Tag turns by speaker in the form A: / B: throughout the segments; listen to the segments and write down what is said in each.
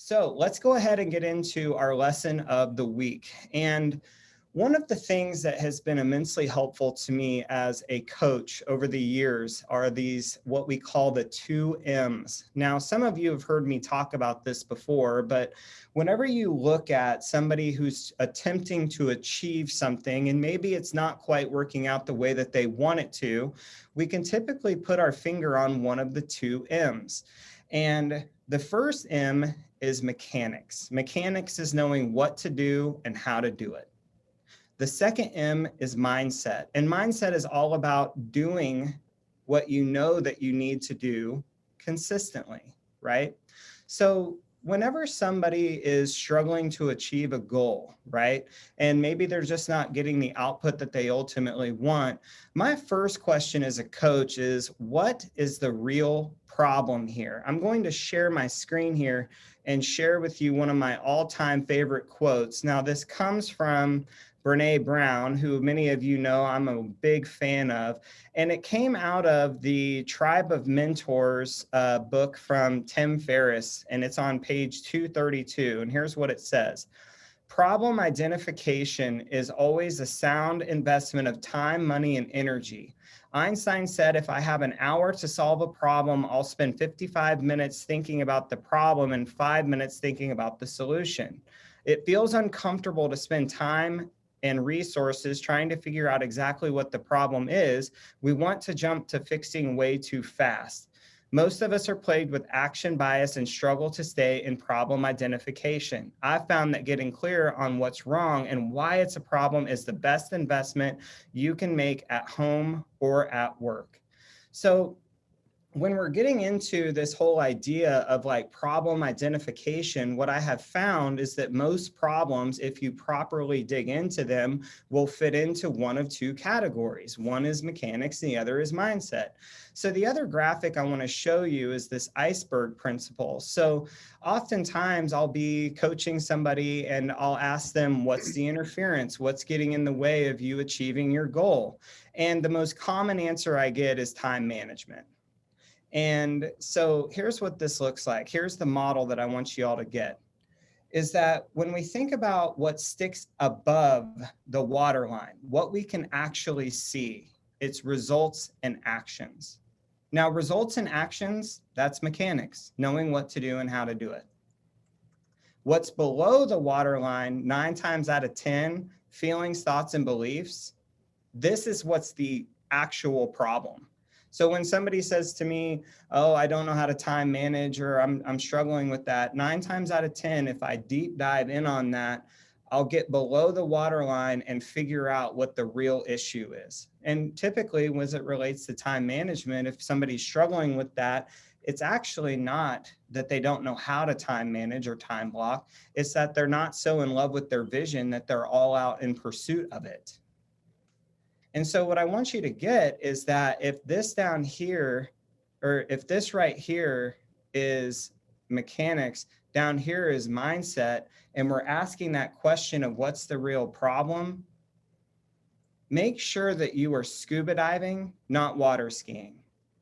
A: So let's go ahead and get into our lesson of the week. And one of the things that has been immensely helpful to me as a coach over the years are these, what we call the 2 M's. Now, some of you have heard me talk about this before, but whenever you look at somebody who's attempting to achieve something, and maybe it's not quite working out the way that they want it to, we can typically put our finger on one of the 2 M's. And the first M is mechanics. Mechanics is knowing what to do and how to do it. The second M is mindset. And mindset is all about doing what you know that you need to do consistently, right? So whenever somebody is struggling to achieve a goal, right, and maybe they're just not getting the output that they ultimately want, my first question as a coach is, what is the real problem here? I'm going to share my screen here and share with you one of my all-time favorite quotes. Now, this comes from Brene Brown, who many of you know I'm a big fan of. And it came out of the Tribe of Mentors book from Tim Ferriss, and it's on page 232. And here's what it says. Problem identification is always a sound investment of time, money, and energy. Einstein said, if I have an hour to solve a problem, I'll spend 55 minutes thinking about the problem and 5 minutes thinking about the solution. It feels uncomfortable to spend time and resources trying to figure out exactly what the problem is. We want to jump to fixing way too fast. Most of us are plagued with action bias and struggle to stay in problem identification. I've found that getting clear on what's wrong and why it's a problem is the best investment you can make at home or at work. So when we're getting into this whole idea of like problem identification, what I have found is that most problems, if you properly dig into them, will fit into one of two categories. One is mechanics, and the other is mindset. So the other graphic I want to show you is this iceberg principle. So oftentimes I'll be coaching somebody and I'll ask them, what's the interference? What's getting in the way of you achieving your goal? And the most common answer I get is time management. And so here's what this looks like. Here's the model that I want you all to get, is that when we think about what sticks above the waterline, what we can actually see, it's results and actions. Now, results and actions, that's mechanics, knowing what to do and how to do it. What's below the waterline, 9 times out of 10, feelings, thoughts, and beliefs, this is what's the actual problem. So when somebody says to me, oh, I don't know how to time manage, or I'm struggling with that, 9 times out of 10, if I deep dive in on that, I'll get below the waterline and figure out what the real issue is. And typically, as it relates to time management, if somebody's struggling with that, it's actually not that they don't know how to time manage or time block. It's that they're not so in love with their vision that they're all out in pursuit of it. And so what I want you to get is that if this down here, or if this right here is mechanics, down here is mindset, and we're asking that question of what's the real problem, make sure that you are scuba diving, not water skiing.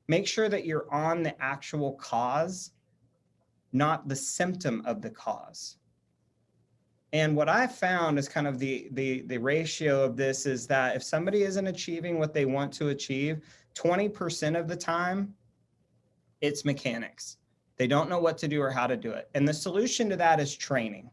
A: Make sure that you're on the actual cause, not the symptom of the cause. And what I found is kind of the ratio of this is that if somebody isn't achieving what they want to achieve, 20% of the time, it's mechanics. They don't know what to do or how to do it. And the solution to that is training.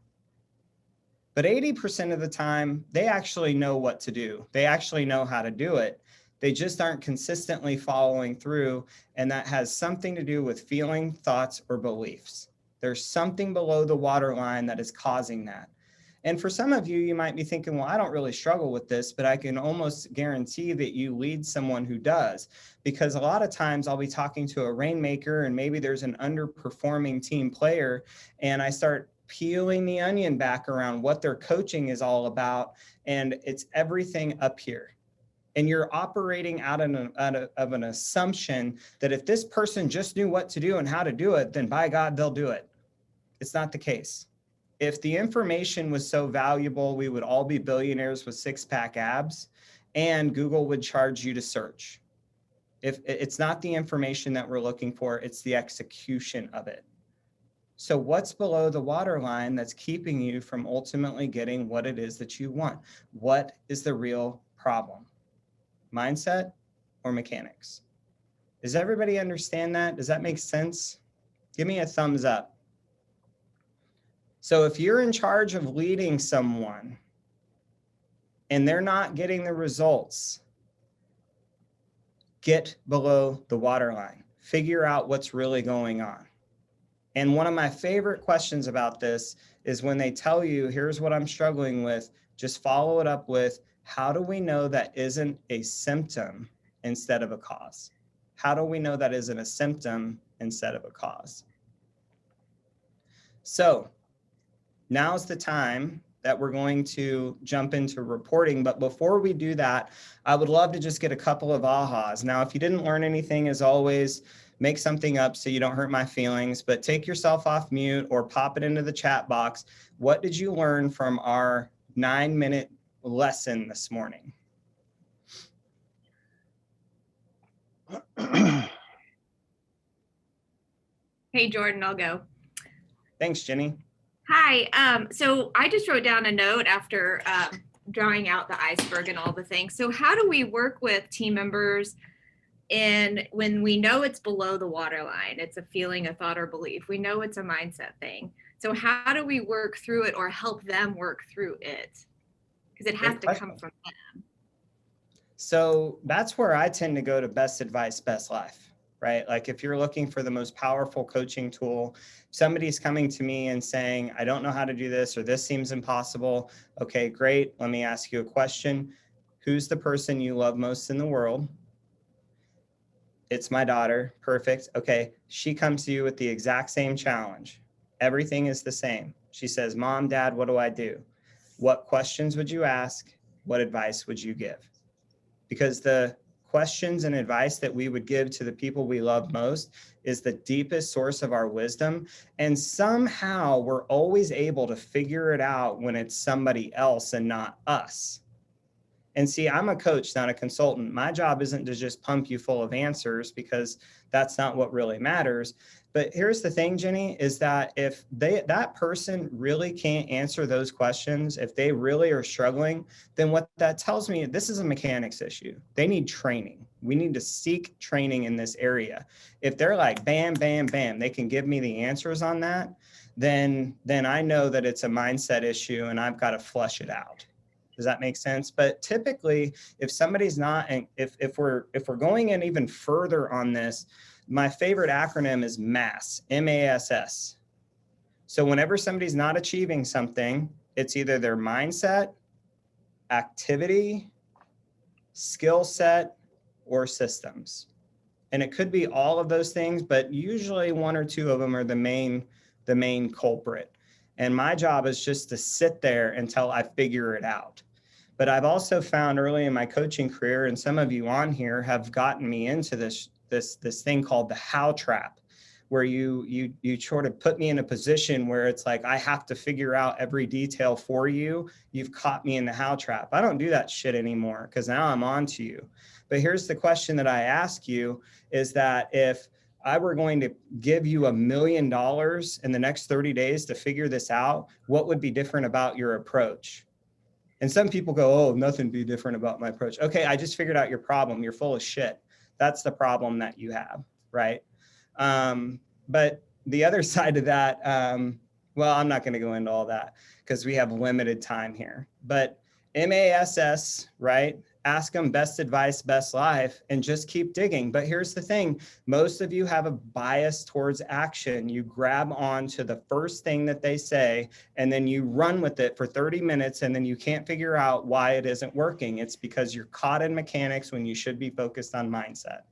A: But 80% of the time, they actually know what to do. They actually know how to do it. They just aren't consistently following through. And that has something to do with feeling, thoughts, or beliefs. There's something below the waterline that is causing that. And for some of you, you might be thinking, well, I don't really struggle with this, but I can almost guarantee that you lead someone who does. Because a lot of times I'll be talking to a rainmaker and maybe there's an underperforming team player, and I start peeling the onion back around what their coaching is all about. And it's everything up here. And you're operating out of an assumption that if this person just knew what to do and how to do it, then by God, they'll do it. It's not the case. If the information was so valuable, we would all be billionaires with 6-pack abs, and Google would charge you to search. If it's not the information that we're looking for, it's the execution of it. So what's below the waterline that's keeping you from ultimately getting what it is that you want? What is the real problem? Mindset or mechanics? Does everybody understand that? Does that make sense? Give me a thumbs up. So if you're in charge of leading someone and they're not getting the results, get below the waterline. Figure out what's really going on. And one of my favorite questions about this is when they tell you, here's what I'm struggling with, just follow it up with, how do we know that isn't a symptom instead of a cause? How do we know that isn't a symptom instead of a cause? So now's the time that we're going to jump into reporting. But before we do that, I would love to just get a couple of ahas. Now, if you didn't learn anything, as always, make something up so you don't hurt my feelings, but take yourself off mute or pop it into the chat box. What did you learn from our 9-minute lesson this morning?
B: Hey, Jordan, I'll go.
A: Thanks, Jenny.
B: Hi. So I just wrote down a note after drawing out the iceberg and all the things. So how do we work with team members when we know it's below the waterline? It's a feeling, a thought, or belief. We know it's a mindset thing. So how do we work through it or help them work through it? Because it has to come from them.
A: So that's where I tend to go to best advice, best life, right? Like if you're looking for the most powerful coaching tool, somebody's coming to me and saying, I don't know how to do this, or this seems impossible. Okay, great. Let me ask you a question. Who's the person you love most in the world? It's my daughter. Perfect. Okay. She comes to you with the exact same challenge. Everything is the same. She says, Mom, Dad, what do I do? What questions would you ask? What advice would you give? Because the questions and advice that we would give to the people we love most is the deepest source of our wisdom. And somehow we're always able to figure it out when it's somebody else and not us. And see, I'm a coach, not a consultant. My job isn't to just pump you full of answers, because that's not what really matters. But here's the thing, Jenny, is that if that person really can't answer those questions, if they really are struggling, then what that tells me, this is a mechanics issue. They need training. We need to seek training in this area. If they're like, bam, bam, bam, they can give me the answers on that, then I know that it's a mindset issue and I've got to flush it out. Does that make sense? But typically, if somebody's not, and if we're going in even further on this, my favorite acronym is MASS, M-A-S-S. So whenever somebody's not achieving something, it's either their mindset, activity, skill set, or systems. And it could be all of those things, but usually one or two of them are the main culprit. And my job is just to sit there until I figure it out. But I've also found early in my coaching career, and some of you on here have gotten me into this thing called the how trap, where you sort of put me in a position where it's like, I have to figure out every detail for you. You've caught me in the how trap. I don't do that shit anymore, because now I'm on to you. But here's the question that I ask you is that if I were going to give you $1 million in the next 30 days to figure this out, what would be different about your approach? And some people go, oh, nothing be different about my approach. Okay, I just figured out your problem. You're full of shit. That's the problem that you have, right? But the other side of that, well, I'm not going to go into all that because we have limited time here. But MASS, right? Ask them best advice, best life, and just keep digging. But here's the thing. Most of you have a bias towards action. You grab on to the first thing that they say, and then you run with it for 30 minutes, and then you can't figure out why it isn't working. It's because you're caught in mechanics when you should be focused on mindset.